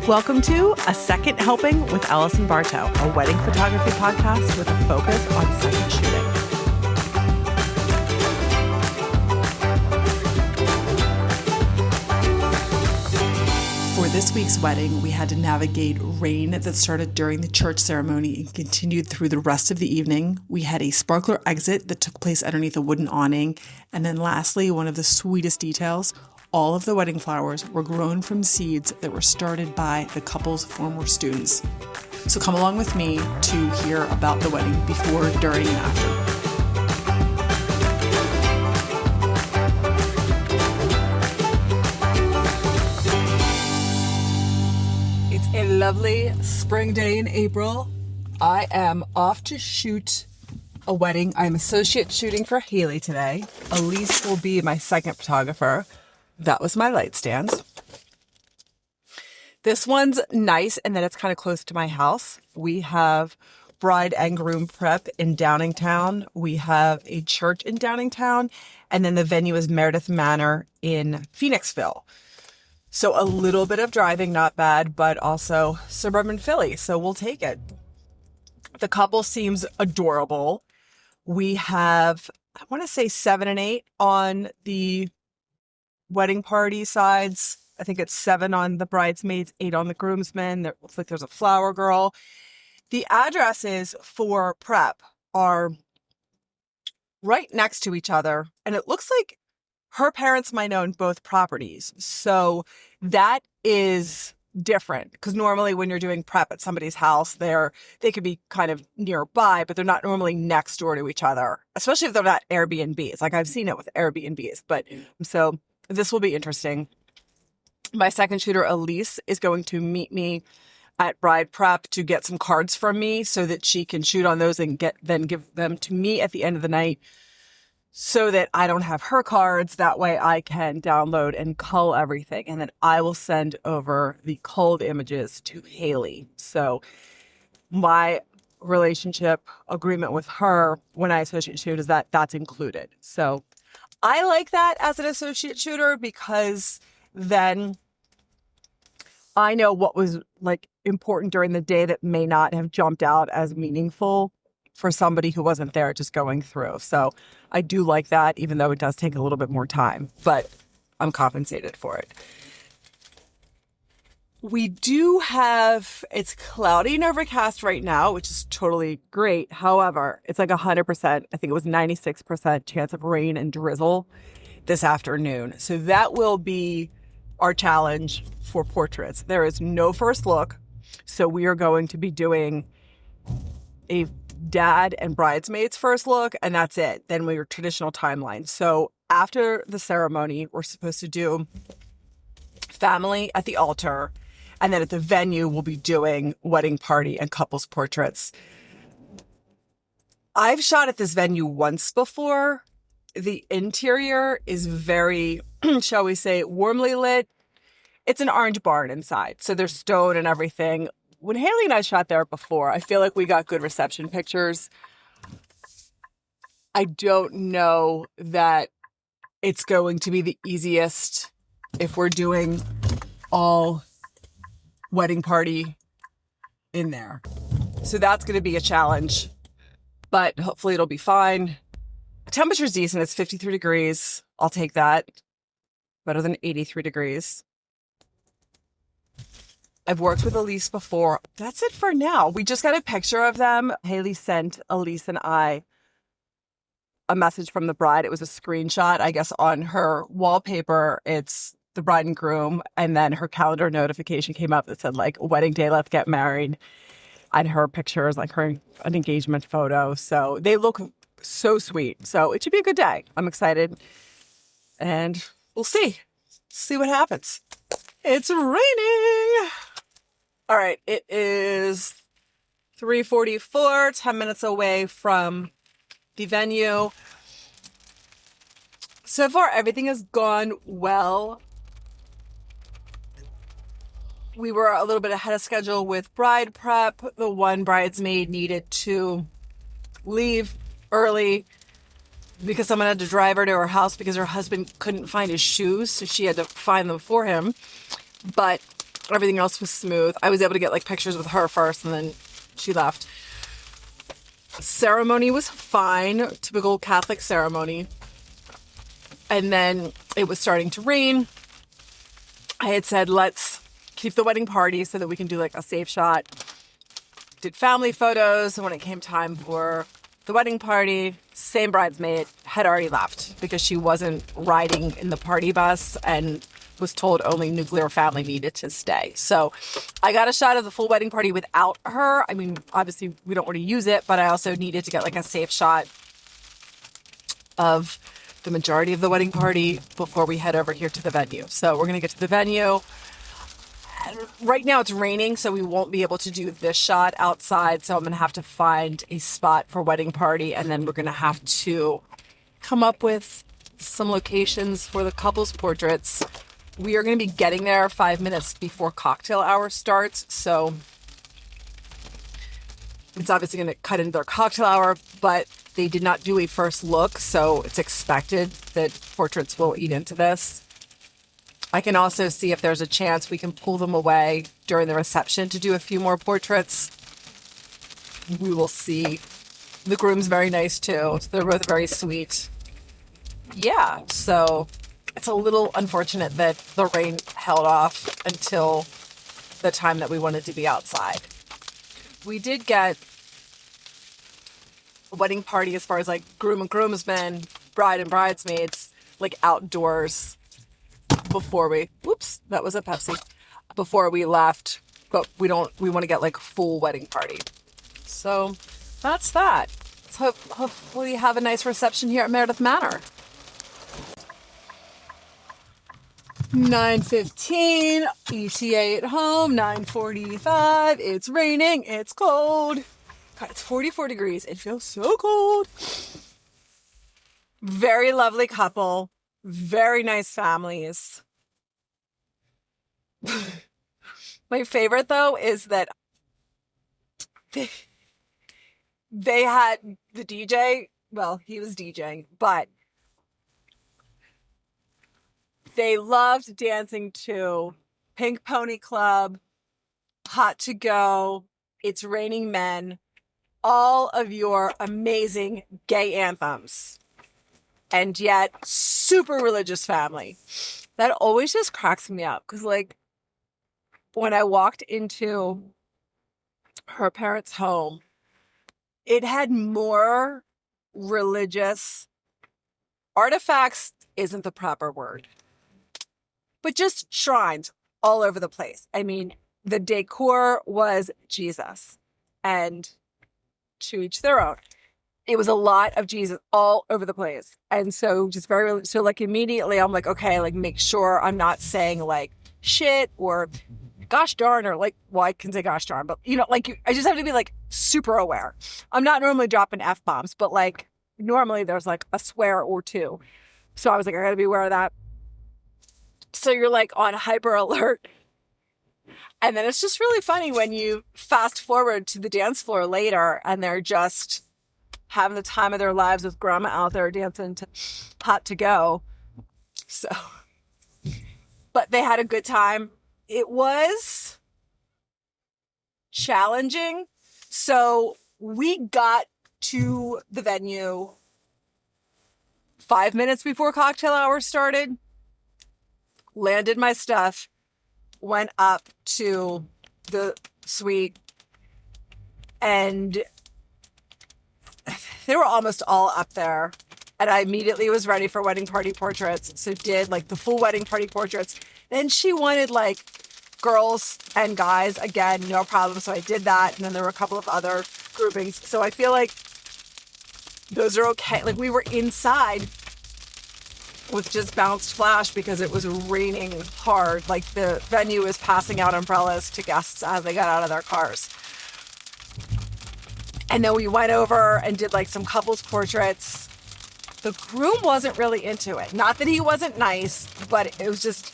Welcome to A Second Helping with Allison Barto, a wedding photography podcast with a focus on second shooting. For this week's wedding, we had to navigate rain that started during the church ceremony and continued through the rest of the evening. We had a sparkler exit that took place underneath a wooden awning. And then lastly, one of the sweetest details, all of the wedding flowers were grown from seeds that were started by the couple's former students. So come along with me to hear about the wedding before, during, and after. It's a lovely spring day in April. I am off to shoot a wedding. I'm associate shooting for Haley today. Elise will be my second photographer. That was my light stand. This one's nice and then it's kind of close to my house. We have bride and groom prep in Downingtown. We have a church in Downingtown. And then the venue is Meredith Manor in Phoenixville. So a little bit of driving, not bad, but also suburban Philly. So we'll take it. The couple seems adorable. We have, I want to say 7 and 8 on the wedding party sides. I think it's 7 on the bridesmaids, 8 on the groomsmen. There looks like there's a flower girl. The addresses for prep are right next to each other. And it looks like her parents might own both properties. So that is different because normally when you're doing prep at somebody's house, they could be kind of nearby, but they're not normally next door to each other, especially if they're not Airbnbs. Like I've seen it with Airbnbs, but so this will be interesting. My second shooter, Elise, is going to meet me at bride prep to get some cards from me so that she can shoot on those and then give them to me at the end of the night so that I don't have her cards. That way I can download and cull everything. And then I will send over the culled images to Haley. So my relationship agreement with her when I associate shoot is that that's included. So I like that as an associate shooter because then I know what was like important during the day that may not have jumped out as meaningful for somebody who wasn't there just going through. So I do like that, even though it does take a little bit more time, but I'm compensated for it. We do have, it's cloudy and overcast right now, which is totally great. However, it's like 100%, I think it was 96% chance of rain and drizzle this afternoon. So that will be our challenge for portraits. There is no first look. So we are going to be doing a dad and bridesmaids first look, and that's it. Then we are traditional timeline. So after the ceremony, we're supposed to do family at the altar. And then at the venue, we'll be doing wedding party and couples portraits. I've shot at this venue once before. The interior is very, shall we say, warmly lit. It's an orange barn inside, so there's stone and everything. When Haley and I shot there before, I feel like we got good reception pictures. I don't know that it's going to be the easiest if we're doing all wedding party in there. So that's going to be a challenge, but hopefully it'll be fine. The temperature's decent. It's 53 degrees. I'll take that. Better than 83 degrees. I've worked with Elise before. That's it for now. We just got a picture of them. Haley sent Elise and I a message from the bride. It was a screenshot. I guess on her wallpaper, it's the bride and groom, and then her calendar notification came up that said like wedding day, let's get married. And her pictures, like an engagement photo. So they look so sweet. So it should be a good day. I'm excited. And we'll see what happens. It's raining. All right. It is 3:44, 10 minutes away from the venue. So far, everything has gone well. We were a little bit ahead of schedule with bride prep. The one bridesmaid needed to leave early because someone had to drive her to her house because her husband couldn't find his shoes. So she had to find them for him. But Everything else was smooth. I was able to get like pictures with her first and then she left. Ceremony was fine, typical Catholic ceremony. And then it was starting to rain. I had said, let's keep the wedding party so that we can do like a safe shot. Did family photos. And when it came time for the wedding party, same bridesmaid had already left because she wasn't riding in the party bus and was told only nuclear family needed to stay. So I got a shot of the full wedding party without her. I mean, obviously we don't want to use it, but I also needed to get like a safe shot of the majority of the wedding party before we head over here to the venue. So we're going to get to the venue. And right now it's raining, so we won't be able to do this shot outside. So I'm going to have to find a spot for wedding party, and then we're going to have to come up with some locations for the couples portraits. We are going to be getting there 5 minutes before cocktail hour starts. So it's obviously going to cut into their cocktail hour, but they did not do a first look. So it's expected that portraits will eat into this. I can also see if there's a chance we can pull them away during the reception to do a few more portraits. We will see. The groom's very nice too. They're both very sweet. Yeah, so it's a little unfortunate that the rain held off until the time that we wanted to be outside. We did get a wedding party as far as like groom and groomsmen, bride and bridesmaids, like outdoors before we, whoops, that was a Pepsi, before we left, but we want to get like full wedding party. So that's that. Let's hopefully have a nice reception here at Meredith Manor. 9:15, ETA at home, 9:45, it's raining, it's cold. God, it's 44 degrees, it feels so cold. Very lovely couple, very nice families. My favorite though is that they had the DJ, well, he was DJing, but they loved dancing to Pink Pony Club, Hot to Go, It's Raining Men, all of your amazing gay anthems. And yet, super religious family. That always just cracks me up. Because, like, when I walked into her parents' home, it had more religious artifacts, isn't the proper word, but just shrines all over the place. I mean, the decor was Jesus, and to each their own. It was a lot of Jesus all over the place. And so just so like immediately I'm like, okay, like make sure I'm not saying like shit or gosh darn, or like, well, I can say gosh darn, but you know, like I just have to be like super aware. I'm not normally dropping F-bombs, but like normally there's like a swear or two. So I was like, I gotta be aware of that. So you're like on hyper alert. And then it's just really funny when you fast forward to the dance floor later and they're just having the time of their lives with grandma out there dancing to Hot to Go. So, but they had a good time. It was challenging. So we got to the venue 5 minutes before cocktail hour started, landed my stuff, went up to the suite, and they were almost all up there. And I immediately was ready for wedding party portraits. So did like the full wedding party portraits. Then she wanted like girls and guys again, no problem. So I did that. And then there were a couple of other groupings. So I feel like those are okay. Like we were inside with just bounced flash because it was raining hard. Like the venue was passing out umbrellas to guests as they got out of their cars. And then we went over and did like some couples portraits. The groom wasn't really into it. Not that he wasn't nice, but it was just,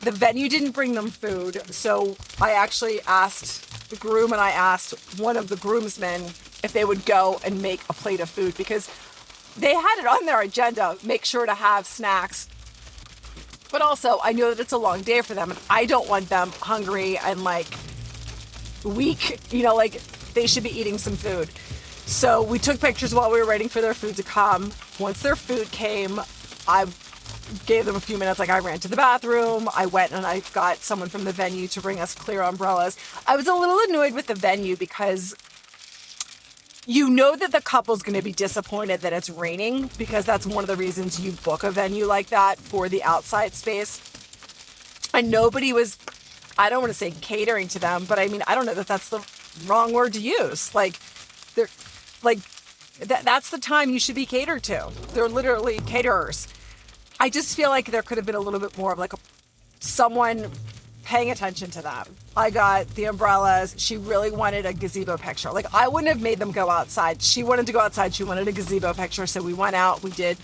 the venue didn't bring them food. So I actually asked the groom and I asked one of the groomsmen if they would go and make a plate of food because they had it on their agenda, make sure to have snacks But also, I know that it's a long day for them, and I don't want them hungry and like weak, like they should be eating some food. So we took pictures while we were waiting for their food to come. Once their food came, I gave them a few minutes. Like, I ran to the bathroom. I went and I got someone from the venue to bring us clear umbrellas. I was a little annoyed with the venue because that the couple's going to be disappointed that it's raining, because that's one of the reasons you book a venue like that, for the outside space. And nobody was, I don't want to say catering to them, but I mean, I don't know that that's the wrong word to use. Like, they're like, that's the time you should be catered to. They're literally caterers. I just feel like there could have been a little bit more of like someone paying attention to them. I got the umbrellas. She really wanted a gazebo picture. Like, I wouldn't have made them go outside. She wanted to go outside. She wanted a gazebo picture. So we went out. We did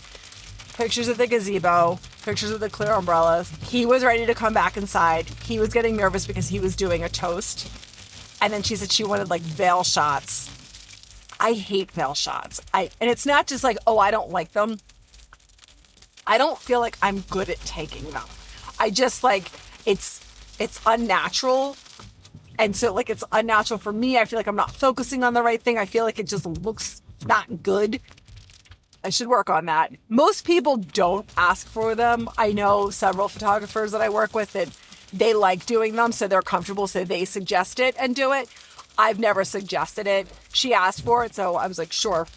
pictures of the gazebo, pictures of the clear umbrellas. He was ready to come back inside. He was getting nervous because he was doing a toast. And then she said she wanted like veil shots. I hate veil shots. And it's not just like, oh, I don't like them. I don't feel like I'm good at taking them. I just like, it's unnatural. And so like, it's unnatural for me. I feel like I'm not focusing on the right thing. I feel like it just looks not good. I should work on that. Most people don't ask for them. I know several photographers that I work with that they like doing them, so they're comfortable, so they suggest it and do it. I've never suggested it. She asked for it, so I was like, sure.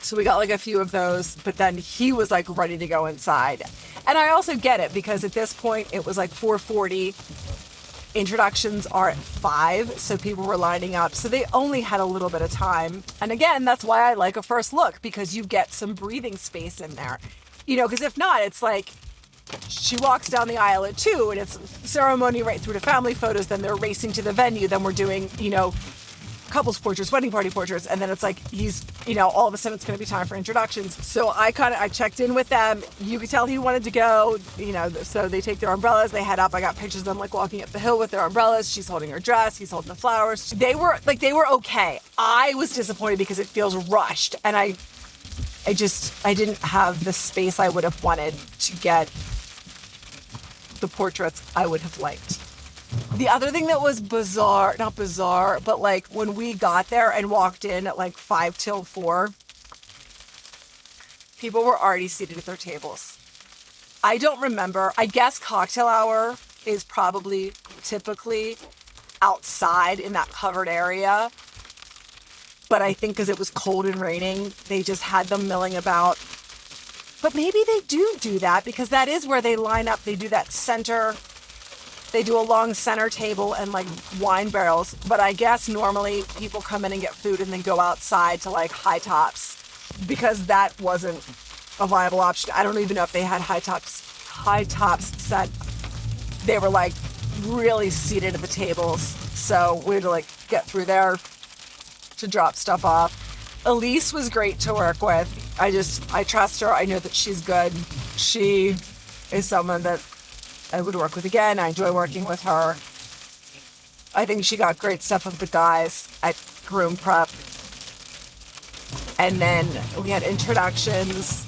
So we got like a few of those, but then he was like ready to go inside. And I also get it, because at this point it was like 4:40. Introductions are at 5, so people were lining up. So they only had a little bit of time. And again, that's why I like a first look, because you get some breathing space in there. Because if not, it's like she walks down the aisle at 2 and it's ceremony right through to family photos. Then they're racing to the venue. Then we're doing, couples portraits, wedding party portraits, and then it's like all of a sudden it's going to be time for introductions. So I checked in with them. You could tell he wanted to go, so they take their umbrellas, they head up. I got pictures of them like walking up the hill with their umbrellas. She's holding her dress, he's holding the flowers. They were okay. I was disappointed because it feels rushed, and I didn't have the space I would have wanted to get the portraits I would have liked. The other thing that was not bizarre, but like when we got there and walked in at like 5 till 4, people were already seated at their tables. I don't remember. I guess cocktail hour is probably typically outside in that covered area. But I think because it was cold and raining, they just had them milling about. But maybe they do that, because that is where they line up. They do that center. They do a long center table and like wine barrels. But I guess normally people come in and get food and then go outside to like high tops, because that wasn't a viable option. I don't even know if they had high tops set. They were like really seated at the tables. So we had to like get through there to drop stuff off. Elise was great to work with. I trust her. I know that she's good. She is someone that I would work with again. I enjoy working with her. I think she got great stuff with the guys at Groom Prep. And then we had introductions.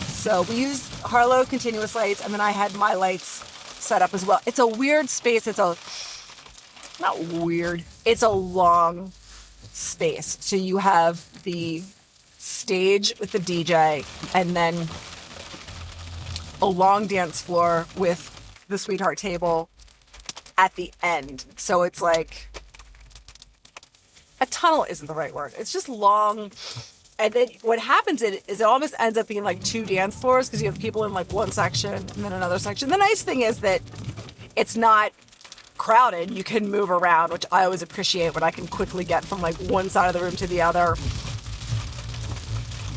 So we used Harlow continuous lights, and then I had my lights set up as well. It's a weird space. It's a long space. So you have the stage with the DJ, and then a long dance floor with the sweetheart table at the end. So it's like, a tunnel isn't the right word. It's just long. And then what happens is it almost ends up being like 2 dance floors, because you have people in like one section and then another section. The nice thing is that it's not crowded. You can move around, which I always appreciate, when I can quickly get from like one side of the room to the other.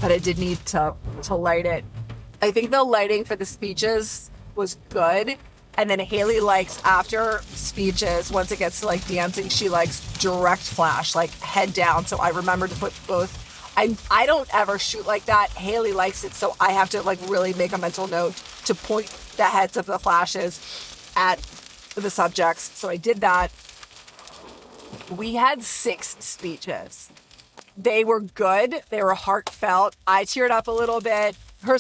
But I did need to light it. I think the lighting for the speeches was good. And then Haley likes, after speeches, once it gets to like dancing, she likes direct flash, like head down. So I remember to put both. I don't ever shoot like that. Haley likes it, so I have to like really make a mental note to point the heads of the flashes at the subjects. So I did that. We had 6 speeches. They were good. They were heartfelt. I teared up a little bit. I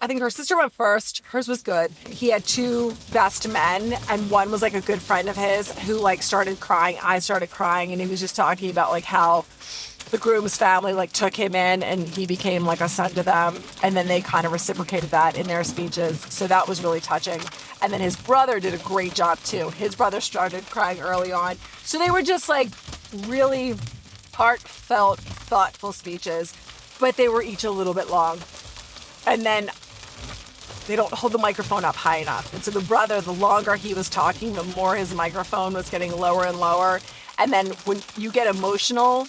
think her sister went first. Hers was good. He had two best men, and one was like a good friend of his who like started crying. I started crying, and he was just talking about like how the groom's family like took him in and he became like a son to them. And then they kind of reciprocated that in their speeches. So that was really touching. And then his brother did a great job too. His brother started crying early on. So they were just like really heartfelt, thoughtful speeches, but they were each a little bit long. And then they don't hold the microphone up high enough. And so the brother, the longer he was talking, the more his microphone was getting lower and lower. And then when you get emotional,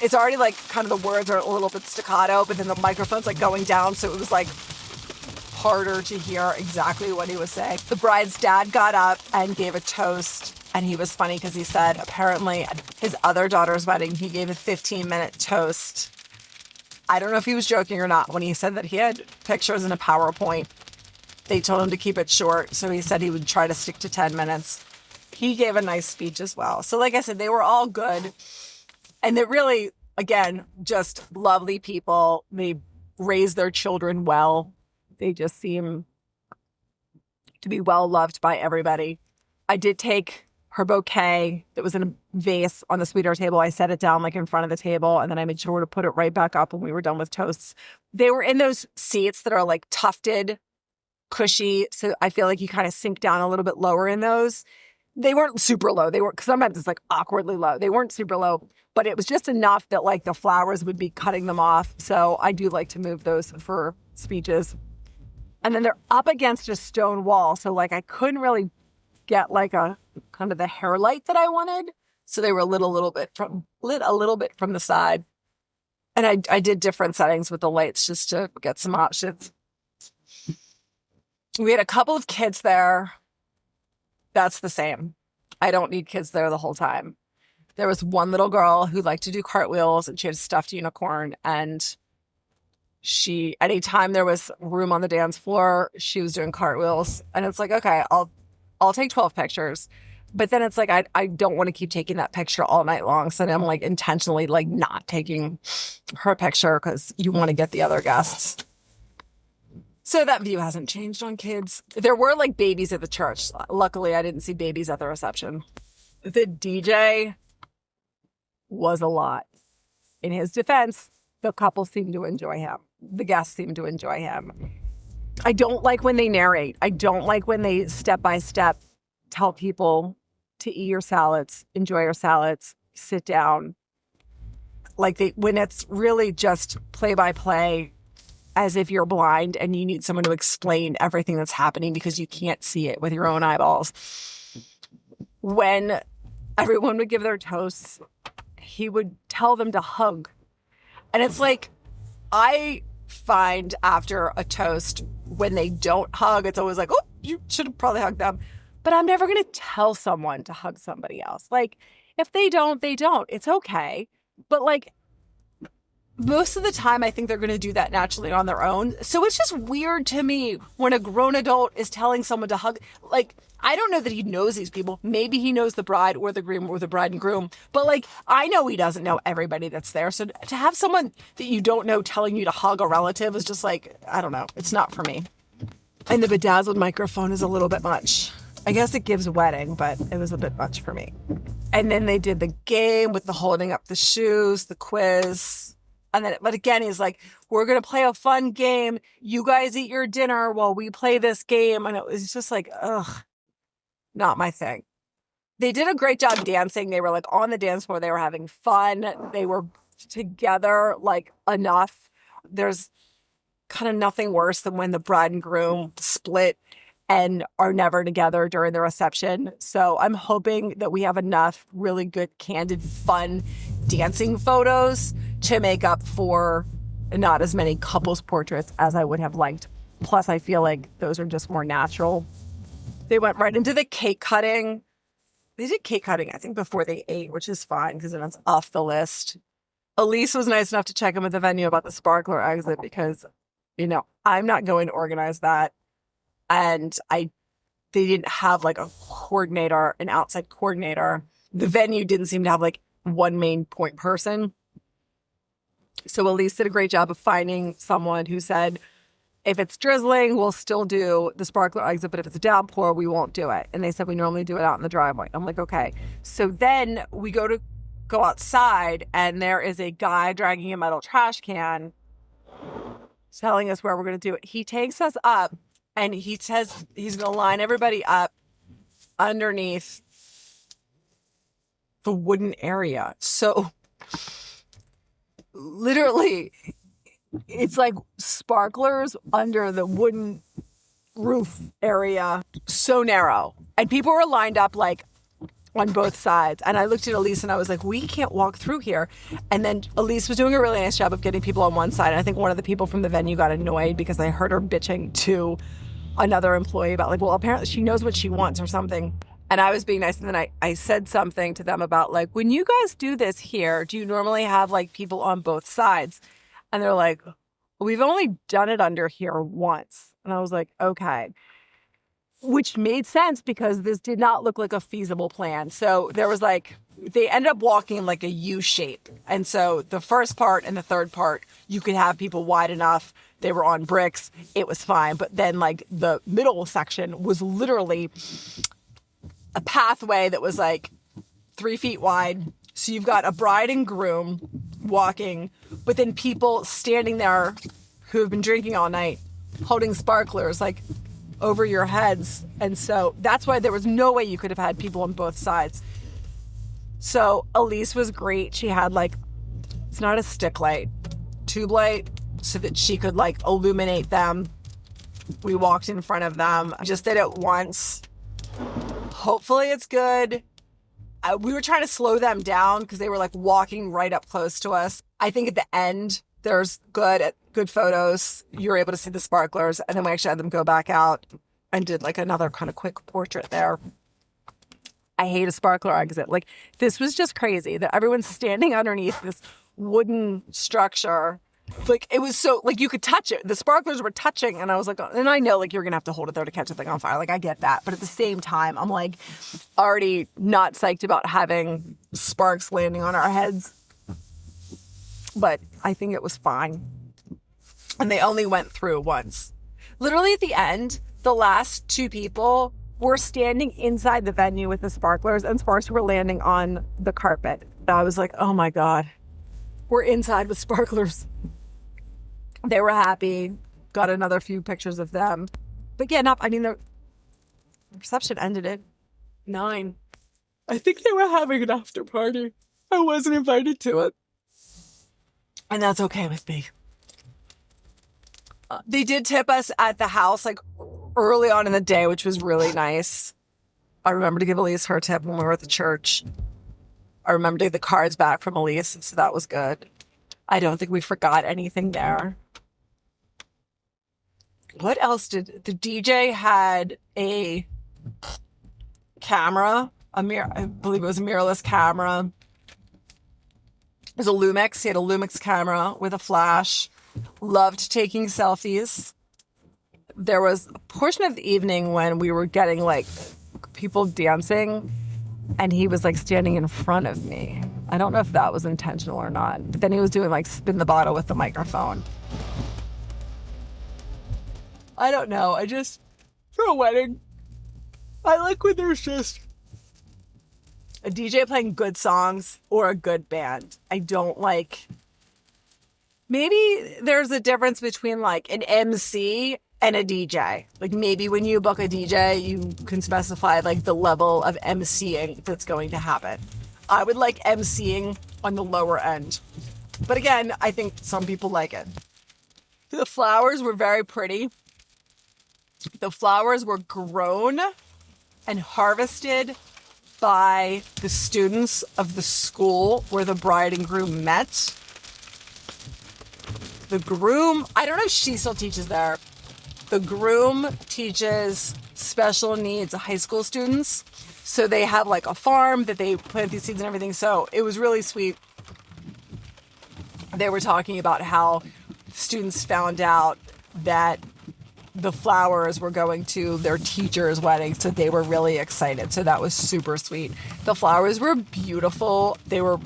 it's already like kind of the words are a little bit staccato, but then the microphone's like going down. So it was like harder to hear exactly what he was saying. The bride's dad got up and gave a toast. And he was funny because he said apparently at his other daughter's wedding, he gave a 15-minute toast. I don't know if he was joking or not when he said that he had pictures in a PowerPoint. They told him to keep it short. So he said he would try to stick to 10 minutes. He gave a nice speech as well. So like I said, they were all good. And they're really, again, just lovely people. They raise their children well. They just seem to be well loved by everybody. I did take her bouquet that was in a vase on the sweetheart table. I set it down like in front of the table, and then I made sure to put it right back up when we were done with toasts. They were in those seats that are like tufted, cushy. So I feel like you kind of sink down a little bit lower in those. They weren't super low. They were, cause sometimes it's like awkwardly low. They weren't super low, but it was just enough that like the flowers would be cutting them off. So I do like to move those for speeches. And then they're up against a stone wall. So like I couldn't really get like a kind of the hair light that I wanted. So they were lit a little bit from the side. And I did different settings with the lights just to get some options. We had a couple of kids there. That's the same. I don't need kids there the whole time. There was one little girl who liked to do cartwheels, and she had a stuffed unicorn, and anytime there was room on the dance floor, she was doing cartwheels. And it's like, okay, I'll take 12 pictures. But then it's like, I don't want to keep taking that picture all night long. So then I'm like intentionally like not taking her picture because you want to get the other guests. So that view hasn't changed on kids. There were like babies at the church. Luckily, I didn't see babies at the reception. The DJ was a lot. In his defense, the couple seemed to enjoy him. The guests seemed to enjoy him. I don't like when they narrate. I don't like when they step by step tell people to eat your salads, enjoy your salads, sit down. Like when it's really just play by play, as if you're blind and you need someone to explain everything that's happening because you can't see it with your own eyeballs. When everyone would give their toasts, he would tell them to hug. And it's like, I find after a toast, when they don't hug, it's always like, oh, you should have probably hugged them. But I'm never going to tell someone to hug somebody else. Like, if they don't, they don't. It's okay. But like, most of the time, I think they're going to do that naturally on their own. So it's just weird to me when a grown adult is telling someone to hug. Like, I don't know that he knows these people. Maybe he knows the bride or the groom or the bride and groom. But like, I know he doesn't know everybody that's there. So to have someone that you don't know telling you to hug a relative is just like, I don't know. It's not for me. And the bedazzled microphone is a little bit much. I guess it gives wedding, but it was a bit much for me. And then they did the game with the holding up the shoes, the quiz. And then, but again, he's like, we're going to play a fun game. You guys eat your dinner while we play this game. And it was just like, ugh, not my thing. They did a great job dancing. They were like on the dance floor. They were having fun. They were together like enough. There's kind of nothing worse than when the bride and groom split and are never together during the reception. So I'm hoping that we have enough really good, candid, fun dancing photos to make up for not as many couples portraits as I would have liked. Plus, I feel like those are just more natural. They went right into the cake cutting. They did cake cutting, I think, before they ate, which is fine because then it's off the list. Elise was nice enough to check in with the venue about the sparkler exit because, you know, I'm not going to organize that. And they didn't have like a coordinator, an outside coordinator. The venue didn't seem to have like one main point person. So Elise did a great job of finding someone who said, if it's drizzling, we'll still do the sparkler exit, but if it's a downpour, we won't do it. And they said we normally do it out in the driveway. I'm like, okay. So then we go outside, and there is a guy dragging a metal trash can telling us where we're going to do it. He takes us up, and he says he's going to line everybody up underneath the wooden area. So literally, it's like sparklers under the wooden roof area, so narrow. And people were lined up like on both sides. And I looked at Elise and I was like, we can't walk through here. And then Elise was doing a really nice job of getting people on one side. And I think one of the people from the venue got annoyed because I heard her bitching to another employee about like, well, apparently she knows what she wants or something. And I was being nice. And then I said something to them about like, when you guys do this here, do you normally have like people on both sides? And they're like, we've only done it under here once. And I was like, okay. Which made sense because this did not look like a feasible plan. So there was like, they ended up walking like a U shape. And so the first part and the third part, you could have people wide enough. They were on bricks. It was fine. But then like the middle section was literally a pathway that was like 3 feet wide. So you've got a bride and groom walking, but then people standing there who have been drinking all night, holding sparklers like over your heads. And so that's why there was no way you could have had people on both sides. So Elise was great. She had like, it's not a stick light, tube light, so that she could like illuminate them. We walked in front of them. I just did it once. Hopefully it's good. We were trying to slow them down because they were like walking right up close to us. I think at the end, there's good photos. You're able to see the sparklers. And then we actually had them go back out and did like another kind of quick portrait there. I hate a sparkler exit. Like this was just crazy that everyone's standing underneath this wooden structure. Like it was so like you could touch it. The sparklers were touching, and I was like, and I know like you're gonna have to hold it there to catch the thing on fire. Like I get that, but at the same time, I'm like already not psyched about having sparks landing on our heads. But I think it was fine, and they only went through once. Literally at the end, the last two people were standing inside the venue with the sparklers, and sparks were landing on the carpet. And I was like, oh my god, we're inside with sparklers. They were happy. Got another few pictures of them. But yeah, the reception ended at 9. I think they were having an after party. I wasn't invited to it. And that's okay with me. They did tip us at the house like early on in the day, which was really nice. I remember to give Elise her tip when we were at the church. I remember to get the cards back from Elise, so that was good. I don't think we forgot anything there. What else the DJ had a camera, I believe it was a mirrorless camera. It was a Lumix. He had a Lumix camera with a flash. Loved taking selfies. There was a portion of the evening when we were getting like people dancing, and he was like standing in front of me. I don't know if that was intentional or not. But then he was doing like spin the bottle with the microphone. I don't know. For a wedding, I like when there's just a DJ playing good songs or a good band. I don't like, maybe there's a difference between like an MC and a DJ. Like maybe when you book a DJ, you can specify like the level of MCing that's going to happen. I would like MCing on the lower end. But again, I think some people like it. The flowers were very pretty. The flowers were grown and harvested by the students of the school where the bride and groom met. The groom, I don't know if she still teaches there. The groom teaches special needs high school students. So they have like a farm that they plant these seeds and everything. So it was really sweet. They were talking about how students found out that the flowers were going to their teacher's wedding. So they were really excited. So that was super sweet. The flowers were beautiful. They were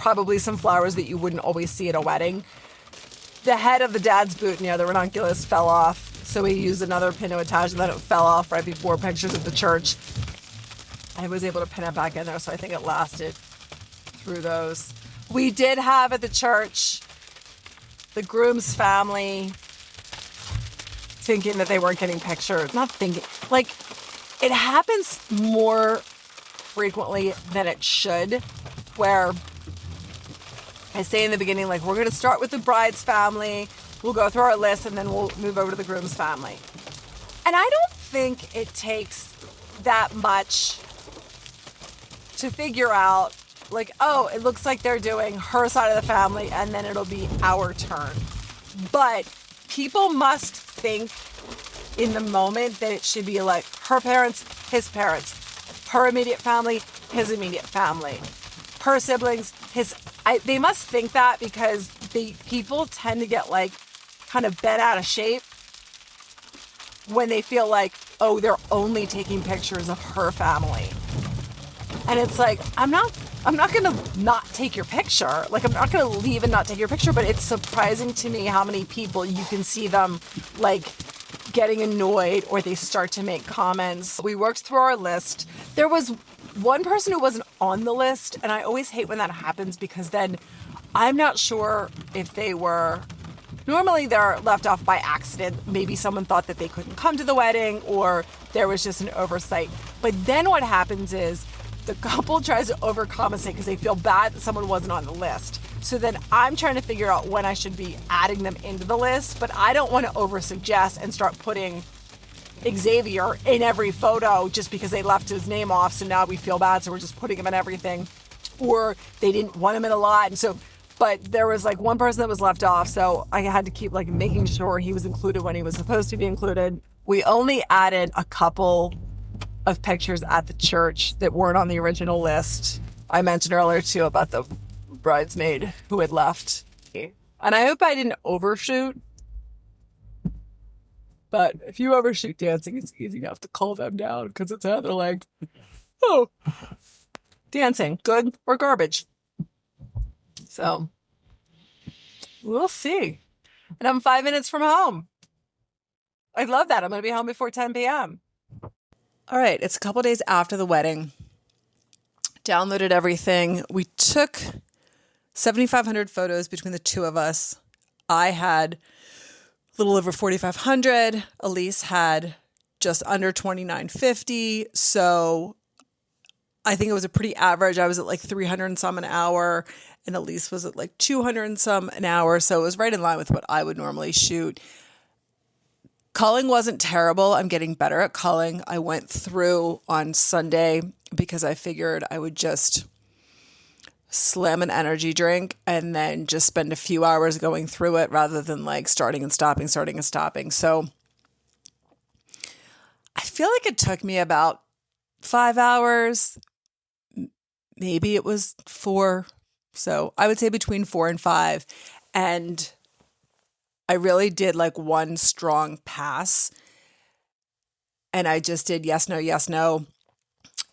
probably some flowers that you wouldn't always see at a wedding. The head of the dad's boot near the ranunculus fell off, so we used another pin to attach, and then it fell off right before pictures of the church. I was able to pin it back in there, so I think it lasted through those. We did have at the church the groom's family thinking that they weren't getting pictures. Not thinking, like, it happens more frequently than it should, where I say in the beginning, like, we're going to start with the bride's family, we'll go through our list, and then we'll move over to the groom's family. And I don't think it takes that much to figure out, like, oh, it looks like they're doing her side of the family, and then it'll be our turn. But people must think in the moment that it should be like her parents, his parents, her immediate family, his immediate family, her siblings, they must think that, because people tend to get like kind of bent out of shape when they feel like, oh, they're only taking pictures of her family. And it's like, I'm not going to not take your picture. Like, I'm not going to leave and not take your picture, but it's surprising to me how many people you can see them like getting annoyed, or they start to make comments. We worked through our list. There was one person who wasn't on the list, and I always hate when that happens, because then I'm not sure if they were, normally they're left off by accident. Maybe someone thought that they couldn't come to the wedding, or there was just an oversight. But then what happens is the couple tries to overcompensate because they feel bad that someone wasn't on the list. So then I'm trying to figure out when I should be adding them into the list, but I don't want to oversuggest and start putting Xavier in every photo just because they left his name off. So now we feel bad, so we're just putting him in everything. Or they didn't want him in a lot. And so, but there was like one person that was left off, so I had to keep like making sure he was included when he was supposed to be included. We only added a couple of pictures at the church that weren't on the original list. I mentioned earlier too about the bridesmaid who had left. And I hope I didn't overshoot. But if you overshoot dancing, it's easy enough to cull them down, because it's either like, oh, dancing, good or garbage. So we'll see. And I'm 5 minutes from home. I love that. I'm going to be home before 10 p.m. All right, it's a couple days after the wedding. Downloaded everything. We took 7,500 photos between the two of us. I had a little over 4,500. Elise had just under 2,950. So I think it was a pretty average. I was at like 300 and some an hour, and Elise was at like 200 and some an hour. So it was right in line with what I would normally shoot. Culling wasn't terrible. I'm getting better at culling. I went through on Sunday because I figured I would just slam an energy drink and then just spend a few hours going through it rather than like starting and stopping. So I feel like it took me about 5 hours. Maybe it was 4. So I would say between 4 and 5. And I really did like one strong pass, and I just did yes, no,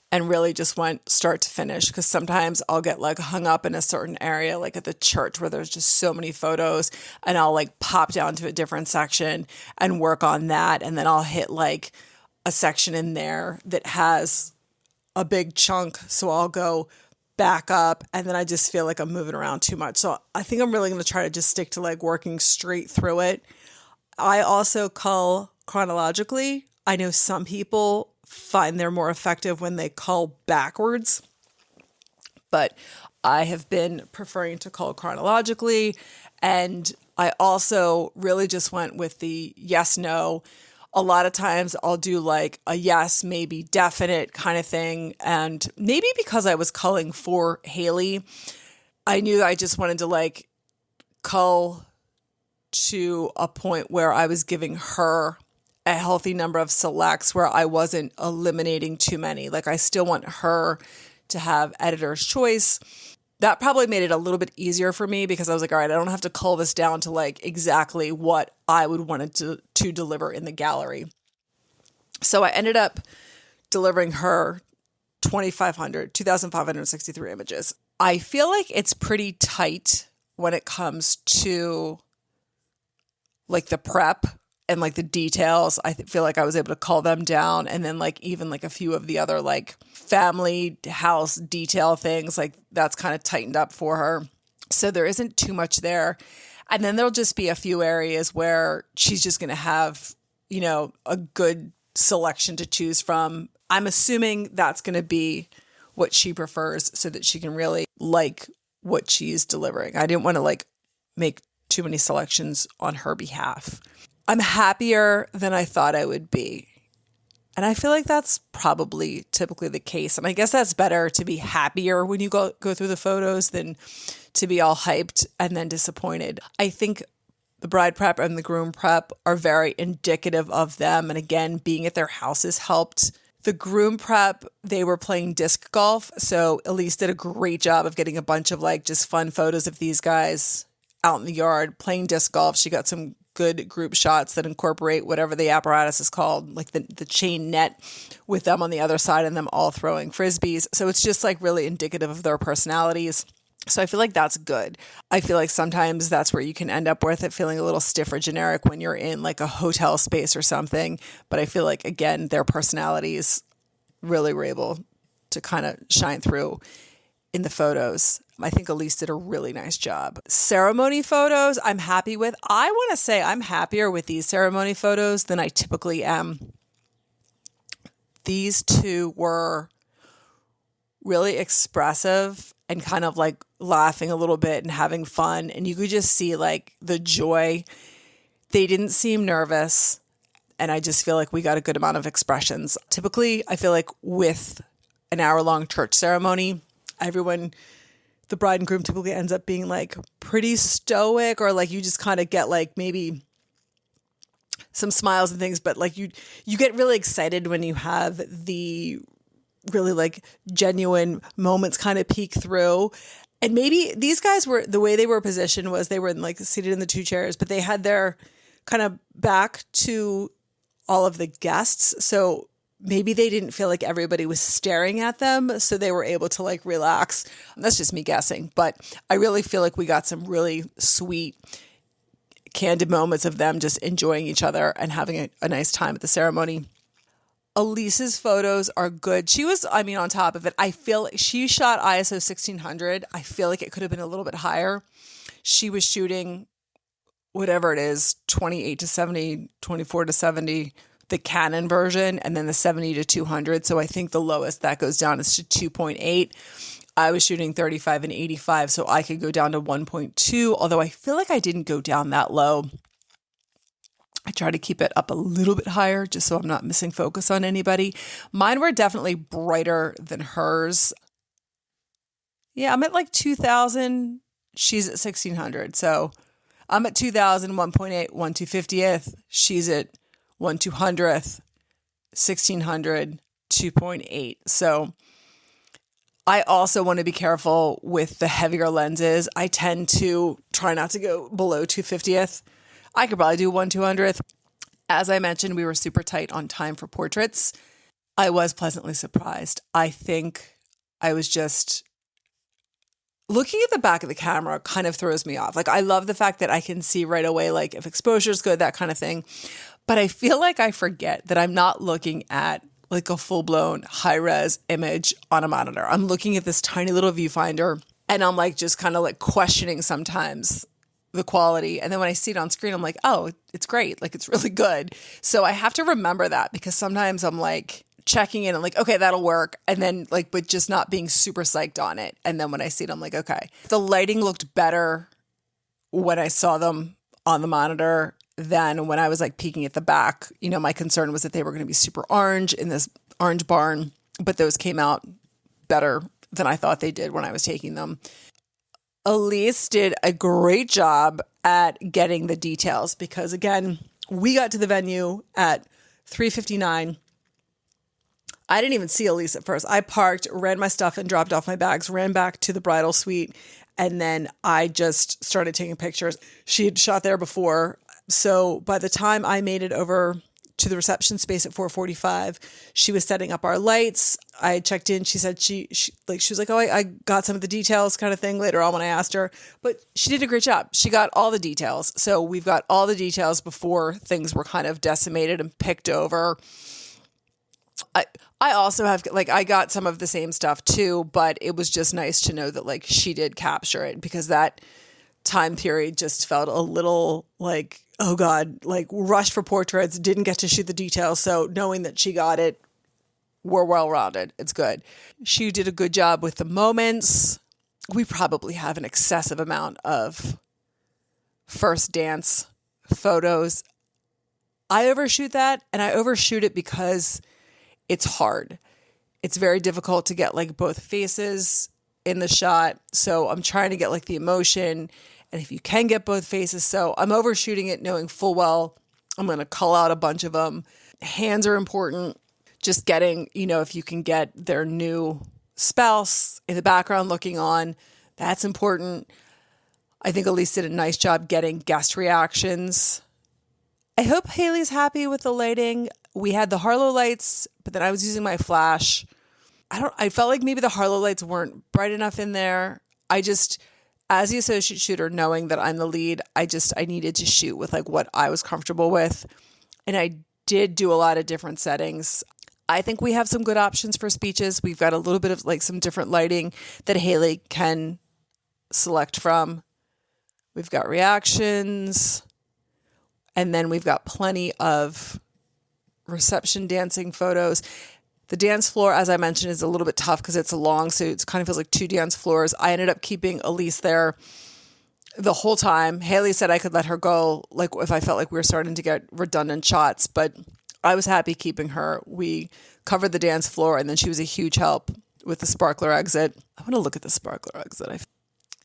and really just went start to finish, because sometimes I'll get like hung up in a certain area, like at the church where there's just so many photos, and I'll like pop down to a different section and work on that. And then I'll hit like a section in there that has a big chunk. So I'll go back up, and then I just feel like I'm moving around too much. So I think I'm really going to try to just stick to like working straight through it. I also cull chronologically. I know some people find they're more effective when they cull backwards, but I have been preferring to cull chronologically. And I also really just went with the yes, no. A lot of times I'll do like a yes, maybe definite kind of thing. And maybe because I was culling for Haley, I knew I just wanted to like cull to a point where I was giving her a healthy number of selects, where I wasn't eliminating too many. Like, I still want her to have editor's choice. That probably made it a little bit easier for me, because I was like, all right, I don't have to cull this down to like exactly what I would want it to deliver in the gallery. So I ended up delivering her 2,563 images. I feel like it's pretty tight when it comes to like the prep and like the details. I feel like I was able to cull them down. And then like even like a few of the other like family house detail things, like that's kind of tightened up for her. So there isn't too much there. And then there'll just be a few areas where she's just going to have, you know, a good selection to choose from. I'm assuming that's going to be what she prefers so that she can really like what she's delivering. I didn't want to like make too many selections on her behalf. I'm happier than I thought I would be. And I feel like that's probably typically the case. And I guess that's better to be happier when you go through the photos than to be all hyped and then disappointed. I think the bride prep and the groom prep are very indicative of them. And again, being at their houses helped. The groom prep, they were playing disc golf. So Elise did a great job of getting a bunch of like just fun photos of these guys out in the yard playing disc golf. She got some good group shots that incorporate whatever the apparatus is called, like the chain net with them on the other side and them all throwing frisbees. So it's just like really indicative of their personalities. So I feel like that's good. I feel like sometimes that's where you can end up with it feeling a little stiff or generic when you're in like a hotel space or something. But I feel like, again, their personalities really were able to kind of shine through in the photos. I think Elise did a really nice job. Ceremony photos, I'm happy with. I want to say I'm happier with these ceremony photos than I typically am. These two were really expressive and kind of like laughing a little bit and having fun. And you could just see like the joy. They didn't seem nervous. And I just feel like we got a good amount of expressions. Typically, I feel like with an hour-long church ceremony, everyone, the bride and groom typically ends up being like pretty stoic, or like you just kind of get like maybe some smiles and things, but like you get really excited when you have the really like genuine moments kind of peek through. And maybe these guys were, the way they were positioned was they were like seated in the two chairs, but they had their kind of back to all of the guests. So maybe they didn't feel like everybody was staring at them. So they were able to like relax. That's just me guessing. But I really feel like we got some really sweet, candid moments of them just enjoying each other and having a nice time at the ceremony. Elise's photos are good. She was, I mean, on top of it. I feel like she shot ISO 1600. I feel like it could have been a little bit higher. She was shooting whatever it is, 28 to 70, 24 to 70, the Canon version, and then the 70 to 200. So I think the lowest that goes down is to 2.8. I was shooting 35 and 85, so I could go down to 1.2, although I feel like I didn't go down that low. I try to keep it up a little bit higher just so I'm not missing focus on anybody. Mine were definitely brighter than hers. Yeah, I'm at like 2,000. She's at 1,600. So I'm at 2,000, 1.8, 1/250th. She's at 1/200th, 1,600, 2.8. So I also want to be careful with the heavier lenses. I tend to try not to go below 2/50th. I could probably do 1/200th. As I mentioned, we were super tight on time for portraits. I was pleasantly surprised. I think I was just looking at the back of the camera kind of throws me off. Like, I love the fact that I can see right away, like if exposure is good, that kind of thing. But I feel like I forget that I'm not looking at like a full-blown high-res image on a monitor. I'm looking at this tiny little viewfinder and I'm like just kind of like questioning sometimes the quality. And then when I see it on screen, I'm like, oh, it's great. Like, it's really good. So I have to remember that, because sometimes I'm like checking in and like, okay, that'll work. And then like, but just not being super psyched on it. And then when I see it, I'm like, okay. The lighting looked better when I saw them on the monitor than when I was like peeking at the back. You know, my concern was that they were going to be super orange in this orange barn, but those came out better than I thought they did when I was taking them. Elise did a great job at getting the details, because again, we got to the venue at 3:59. I didn't even see Elise at first. I parked, ran my stuff and dropped off my bags, ran back to the bridal suite, and then I just started taking pictures. She had shot there before. So by the time I made it over to the reception space at 4:45. She was setting up our lights. I checked in. She said she was like, oh, I got some of the details kind of thing later on when I asked her. But she did a great job. She got all the details. So we've got all the details before things were kind of decimated and picked over. I also have, like, I got some of the same stuff too, but it was just nice to know that, like, she did capture it, because that time period just felt a little like, oh God, like, rushed for portraits, didn't get to shoot the details. So knowing that she got it, we're well-rounded. It's good. She did a good job with the moments. We probably have an excessive amount of first dance photos. I overshoot that, and I overshoot it because it's hard. It's very difficult to get, like, both faces in the shot. So I'm trying to get, like, the emotion, and if you can get both faces. So I'm overshooting it, knowing full well I'm going to cull out a bunch of them. Hands are important. Just getting, if you can get their new spouse in the background looking on, that's important. I think Elise did a nice job getting guest reactions. I hope Haley's happy with the lighting. We had the Harlow lights, but then I was using my flash. I felt like maybe the Harlow lights weren't bright enough in there. As the associate shooter, knowing that I'm the lead, I needed to shoot with, like, what I was comfortable with. And I did do a lot of different settings. I think we have some good options for speeches. We've got a little bit of, like, some different lighting that Haley can select from. We've got reactions. And then we've got plenty of reception dancing photos. The dance floor, as I mentioned, is a little bit tough because it's long, so it kind of feels like two dance floors. I ended up keeping Elise there the whole time. Haley said I could let her go, like, if I felt like we were starting to get redundant shots, but I was happy keeping her. We covered the dance floor, and then she was a huge help with the sparkler exit. I want to look at the sparkler exit.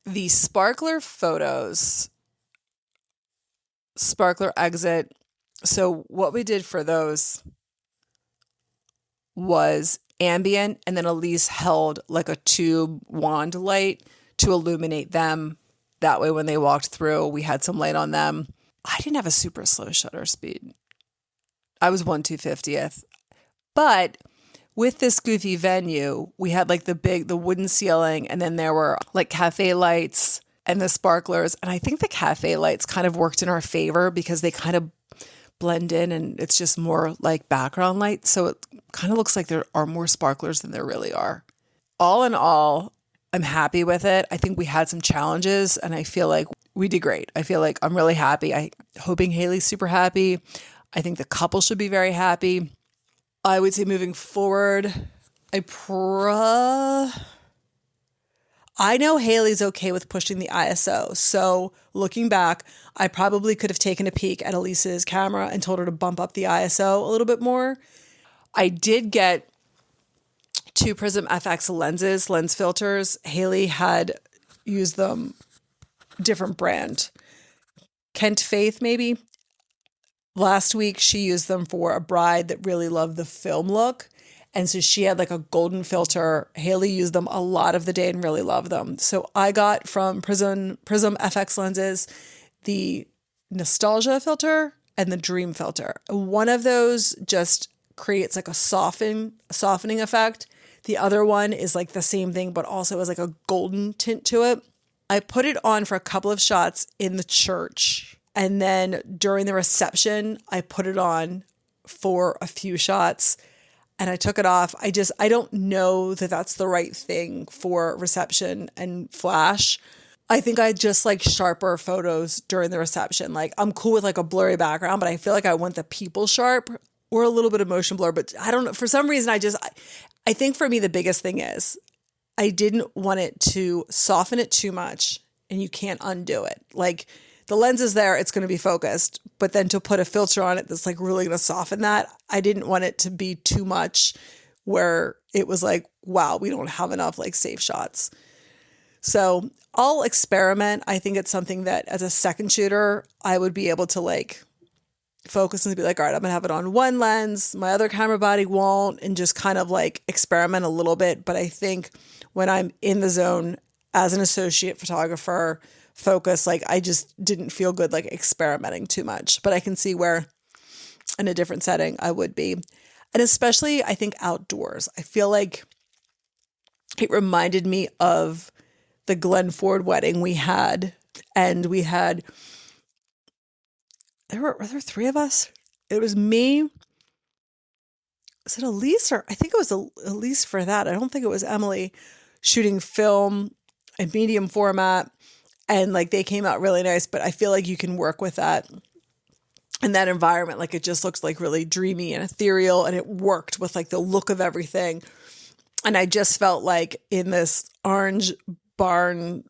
The sparkler photos, sparkler exit. So what we did for those was ambient, and then Elise held, like, a tube wand light to illuminate them. That way when they walked through, we had some light on them. I didn't have a super slow shutter speed. I was 1/250th. But with this goofy venue, we had, like, the wooden ceiling, and then there were, like, cafe lights and the sparklers. And I think the cafe lights kind of worked in our favor because they kind of blend in, and it's just more like background light. So it kind of looks like there are more sparklers than there really are. All in all, I'm happy with it. I think we had some challenges, and I feel like we did great. I feel like I'm really happy. I'm hoping Haley's super happy. I think the couple should be very happy. I would say moving forward, I know Haley's okay with pushing the ISO. So looking back, I probably could have taken a peek at Elise's camera and told her to bump up the ISO a little bit more. I did get 2 Prism FX lens filters. Haley had used them, different brand. Kent Faith, maybe. Last week, she used them for a bride that really loved the film look. And so she had, like, a golden filter. Haley used them a lot of the day and really loved them. So I got from Prism FX lenses the nostalgia filter and the dream filter. One of those just creates, like, a softening effect. The other one is, like, the same thing, but also has, like, a golden tint to it. I put it on for a couple of shots in the church. And then during the reception, I put it on for a few shots. And I took it off. I don't know that that's the right thing for reception and flash. I think I just like sharper photos during the reception. Like, I'm cool with, like, a blurry background, but I feel like I want the people sharp or a little bit of motion blur. But I don't know. For some reason, I think for me, the biggest thing is I didn't want it to soften it too much, and you can't undo it. Like, the lens is there, it's going to be focused, but then to put a filter on it that's, like, really going to soften that, I didn't want it to be too much where it was like, wow, we don't have enough, like, safe shots. So I'll experiment. I think it's something that as a second shooter, I would be able to, like, focus and be like, all right, I'm going to have it on one lens. My other camera body won't, and just kind of, like, experiment a little bit. But I think when I'm in the zone as an associate photographer, focus, like, I just didn't feel good, like, experimenting too much. But I can see where in a different setting, I would be. And especially, I think outdoors. I feel like it reminded me of the Glen Ford wedding we had. And we had, were there three of us? It was me. Was it Elise? Or I think it was Elise for that. I don't think it was Emily, shooting film in medium format. And like they came out really nice, but I feel like you can work with that in that environment. Like it just looks like really dreamy and ethereal, and it worked with like the look of everything. And I just felt like in this orange barn,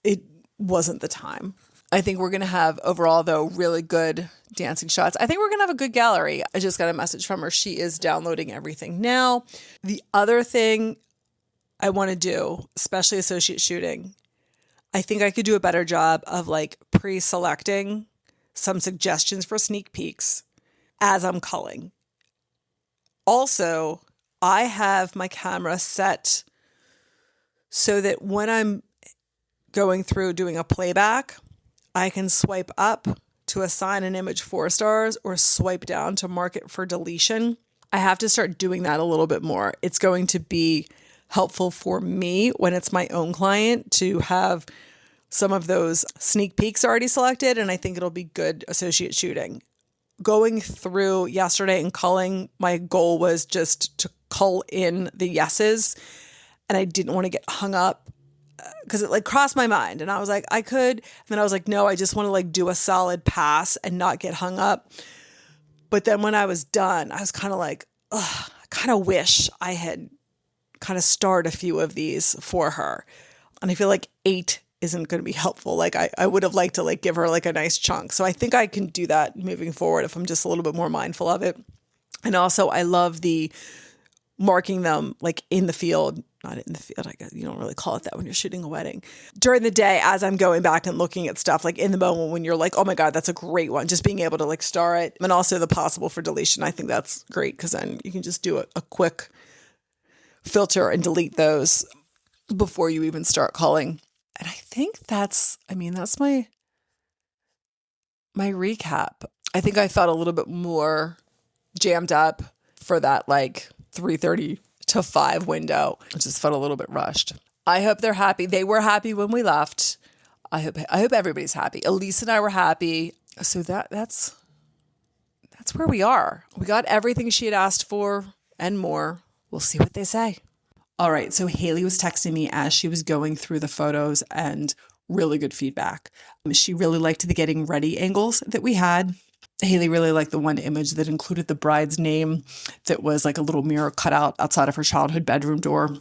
it wasn't the time. I think we're going to have overall, though, really good dancing shots. I think we're going to have a good gallery. I just got a message from her. She is downloading everything now. The other thing I want to do, especially associate shooting, I think I could do a better job of like pre-selecting some suggestions for sneak peeks as I'm culling. Also, I have my camera set so that when I'm going through doing a playback, I can swipe up to assign an image 4 stars or swipe down to mark it for deletion. I have to start doing that a little bit more. It's going to be helpful for me when it's my own client to have some of those sneak peeks already selected, and I think it'll be good associate shooting. Going through yesterday and culling, my goal was just to cull in the yeses, and I didn't want to get hung up because it like crossed my mind, and I was like, I could, and then I was like, no, I just want to like do a solid pass and not get hung up. But then when I was done, I was kind of like, ugh, I kind of wish I had kind of starred a few of these for her. And I feel like 8 isn't going to be helpful. Like I would have liked to like give her like a nice chunk. So I think I can do that moving forward if I'm just a little bit more mindful of it. And also I love the marking them like in the field, not in the field. I guess you don't really call it that when you're shooting a wedding. During the day, as I'm going back and looking at stuff, like in the moment when you're like, oh my God, that's a great one. Just being able to like star it. And also the possible for deletion. I think that's great because then you can just do a quick filter and delete those before you even start culling. And I think that's my recap. I think I felt a little bit more jammed up for that like 3:30 to 5 window. It just felt a little bit rushed. I hope they're happy. They were happy when we left. I hope everybody's happy. Elise and I were happy. So that's where we are. We got everything she had asked for and more. We'll see what they say. All right, so Haley was texting me as she was going through the photos and really good feedback. She really liked the getting ready angles that we had. Haley really liked the one image that included the bride's name that was like a little mirror cut out outside of her childhood bedroom door.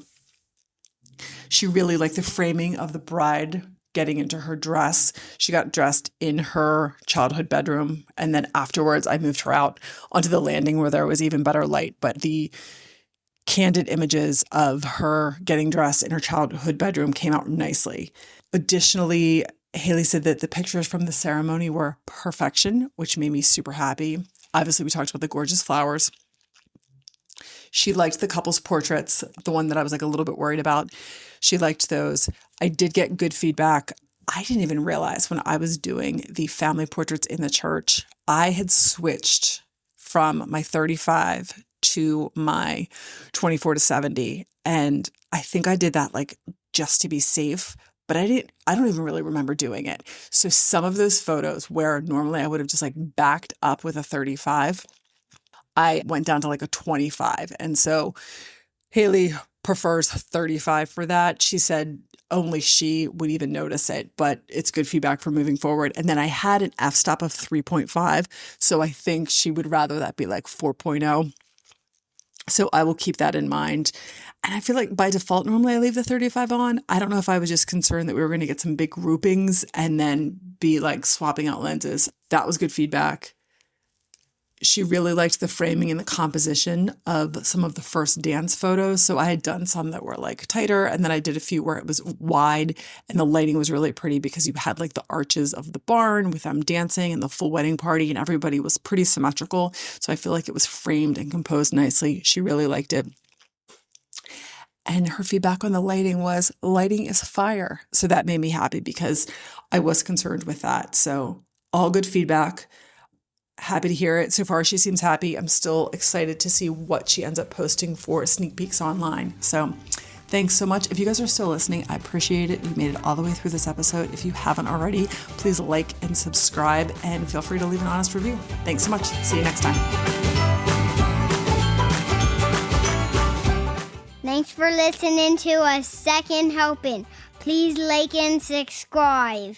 She really liked the framing of the bride getting into her dress. She got dressed in her childhood bedroom, and then afterwards I moved her out onto the landing where there was even better light, but the candid images of her getting dressed in her childhood bedroom came out nicely. Additionally, Haley said that the pictures from the ceremony were perfection, which made me super happy. Obviously, we talked about the gorgeous flowers. She liked the couple's portraits, the one that I was like a little bit worried about. She liked those. I did get good feedback. I didn't even realize when I was doing the family portraits in the church, I had switched from my 35 to my 24 to 70. And I think I did that like just to be safe, but I don't even really remember doing it. So some of those photos where normally I would have just like backed up with a 35, I went down to like a 25. And so Haley prefers 35 for that. She said only she would even notice it, but it's good feedback for moving forward. And then I had an f-stop of 3.5. So I think she would rather that be like 4.0. So I will keep that in mind. And I feel like by default, normally I leave the 35 on. I don't know if I was just concerned that we were going to get some big groupings and then be like swapping out lenses. That was good feedback. She really liked the framing and the composition of some of the first dance photos. So I had done some that were like tighter, and then I did a few where it was wide and the lighting was really pretty because you had like the arches of the barn with them dancing and the full wedding party, and everybody was pretty symmetrical. So I feel like it was framed and composed nicely. She really liked it. And her feedback on the lighting was lighting is fire. So that made me happy because I was concerned with that. So all good feedback. happy to hear it. So far, she seems happy. I'm still excited to see what she ends up posting for sneak peeks online. So thanks so much. If you guys are still listening, I appreciate it. You made it all the way through this episode. If you haven't already, please like and subscribe and feel free to leave an honest review. Thanks so much. See you next time. Thanks for listening to A Second Helping. Please like and subscribe.